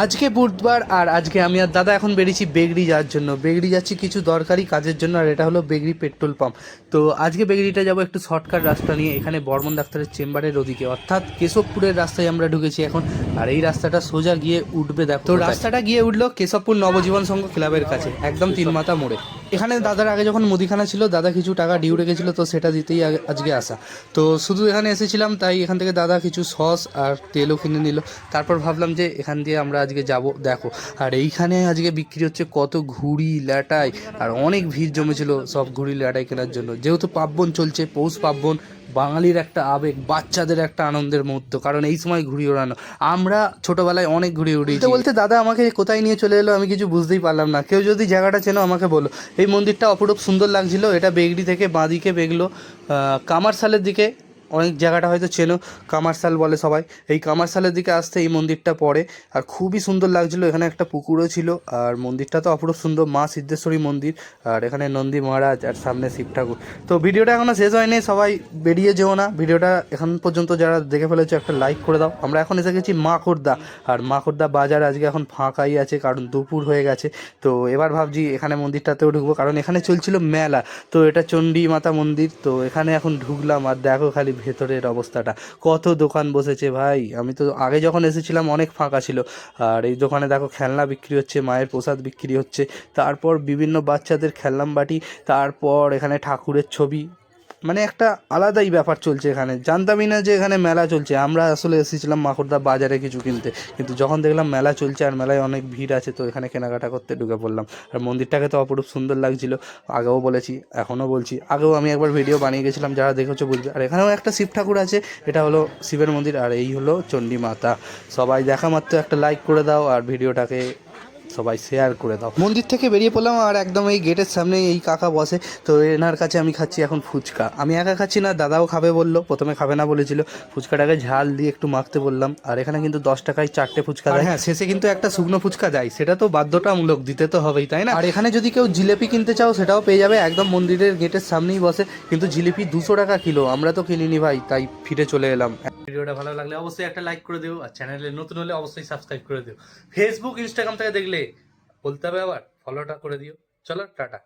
আজকে বুধবার আর আজকে আমি আর দাদা এখন বেরিয়েছি বেগড়ি যাওয়ার জন্য। বেগড়ি যাচ্ছি কিছু দরকারি কাজের জন্য, আর এটা হলো বেগড়ি পেট্রোল পাম্প। তো আজকে বেগড়িটা যাবো একটু শর্টকাট রাস্তা নিয়ে, এখানে বর্মন ডাক্তারের চেম্বারের ওদিকে, অর্থাৎ কেশবপুরের রাস্তায় আমরা ঢুকেছি এখন। আর এই রাস্তাটা সোজা গিয়ে উঠবে, দেখো তো রাস্তাটা গিয়ে উঠলো কেশবপুর নবজীবন সংঘ ক্লাবের কাছে, একদম তিনমাথা মোড়ে। এখানে দাদার আগে যখন মুদিখানা ছিল, দাদা কিছু টাকা ডিউ রেখেছিল, তো সেটা দিতেই আজকে আসা। তো শুধু এখানে এসেছিলাম, তাই এখান থেকে দাদা কিছু সস আর তেলও কিনে নিল। তারপর ভাবলাম যে এখান দিয়ে আমরা আজকে যাব। দেখো, আর এইখানে আজকে বিক্রি হচ্ছে কত ঘুড়ি ল্যাটাই, আর অনেক ভিড় জমেছিল সব ঘুড়ি ল্যাটাই কেনার জন্য। যেহেতু পার্বণ চলছে, পৌষ পার্বণ, বাঙালির একটা আবেগ, বাচ্চাদের একটা আনন্দের মুহূর্ত, কারণ এই সময় ঘুড়ি ওড়ানো। আমরা ছোটবেলায় অনেক ঘুড়ি উড়িয়েছি। বলতে দাদা আমাকে কোথায় নিয়ে চলে এলো আমি কিছু বুঝতেই পারলাম না। কেউ যদি জায়গাটা চেনো আমাকে বলো। এই মন্দিরটা অপরূপ সুন্দর লাগছিল। এটা বেগড়ি থেকে বাঁদিকে বেগলো কামারশালের দিকে। অনেক জায়গাটা হয়তো চেনো, কামারশাল বলে সবাই। এই কামারশালের দিকে আসতে এই মন্দিরটা পড়ে, আর খুবই সুন্দর লাগছিল। এখানে একটা পুকুরও ছিল, আর মন্দিরটা তো অপরূপ সুন্দর, মা সিদ্ধেশ্বরী মন্দির। আর এখানে নন্দী মহারাজ, আর সামনে শিব ঠাকুর। তো ভিডিওটা এখনও শেষ হয়নি, সবাই বেরিয়ে যেও না। ভিডিওটা এখন পর্যন্ত যারা দেখে ফেলেছো একটা লাইক করে দাও। আমরা এখন এসে গেছি মাখোর্দা, আর মাখোর্দা বাজার আজকে এখন ফাঁকাই আছে, কারণ দুপুর হয়ে গেছে। তো এবার ভাবছি এখানে মন্দিরটাতেও ঢুকবো, কারণ এখানে চলছিল মেলা। তো এটা চণ্ডী মাতা মন্দির, তো এখানে এখন ঢুকলাম। আর দেখো খালি ভেতরের অবস্থাটা, কত দোকান বসেছে ভাই। আমি তো আগে যখন এসেছিলাম অনেক ফাঁকা ছিল। আর এই দোকানে দেখো খেলনা বিক্রি হচ্ছে, মায়ের প্রসাদ বিক্রি হচ্ছে, তারপর বিভিন্ন বাচ্চাদের খেলনাম বাটি, তারপর এখানে ঠাকুরের ছবি। মানে একটা আলাদাই ব্যাপার চলছে এখানে। জানতামই না যে এখানে মেলা চলছে। আমরা আসলে এসেছিলাম মাখোর্দা বাজারে কিছু কিনতে, কিন্তু যখন দেখলাম মেলা চলছে আর মেলায় অনেক ভিড় আছে, তো এখানে কেনাকাটা করতে ঢুকে পড়লাম। আর মন্দিরটাকে তো অপরূপ সুন্দর লাগছিল, আগেও বলেছি এখনও বলছি। আগেও আমি একবার ভিডিও বানিয়ে গেছিলাম, যারা দেখেছো বুঝবে। আর এখানেও একটা শিব ঠাকুর আছে, এটা হলো শিবের মন্দির। আর এই হলো চণ্ডী মাতা। সবাই দেখা মাত্র একটা লাইক করে দাও, আর ভিডিওটাকে সবাই শেয়ার করে দাও। মন্দির থেকে বেরিয়ে পড়লাম, আর একদম এই গেটের সামনে এই কাকা বসে। তো এনার কাছে আমি খাচ্ছি এখন ফুচকা। আমি একা খাচ্ছি না, দাদাও খাবে বললো। প্রথমে খাবে না বলেছিল, ফুচকাটাকে ঝাল দিয়ে একটু মাখতে বললাম। আর এখানে কিন্তু 10 টাকায় 4টে ফুচকা দেয়। হ্যাঁ, শেষে কিন্তু একটা শুকনো ফুচকা দেয়, সেটা তো বাধ্যতামূলক, দিতে তো হবেই, তাই না? আর এখানে যদি কেউ জিলিপি কিনতে চাও সেটাও পেয়ে যাবে, একদম মন্দিরের গেটের সামনেই বসে। কিন্তু জিলিপি 200 টাকা কিলো, আমরা তো কিনিনি ভাই, তাই ফিরে চলে এলাম। ভিডিওটা ভালো লাগলে অবশ্যই একটা লাইক করে দিও, আর চ্যানেলে নতুন হলে অবশ্যই সাবস্ক্রাইব করে দিও। ফেসবুক ইনস্টাগ্রাম থেকে দেখলে বলতে হবে আবার ফলোটা করে দিও। চলো টাটা।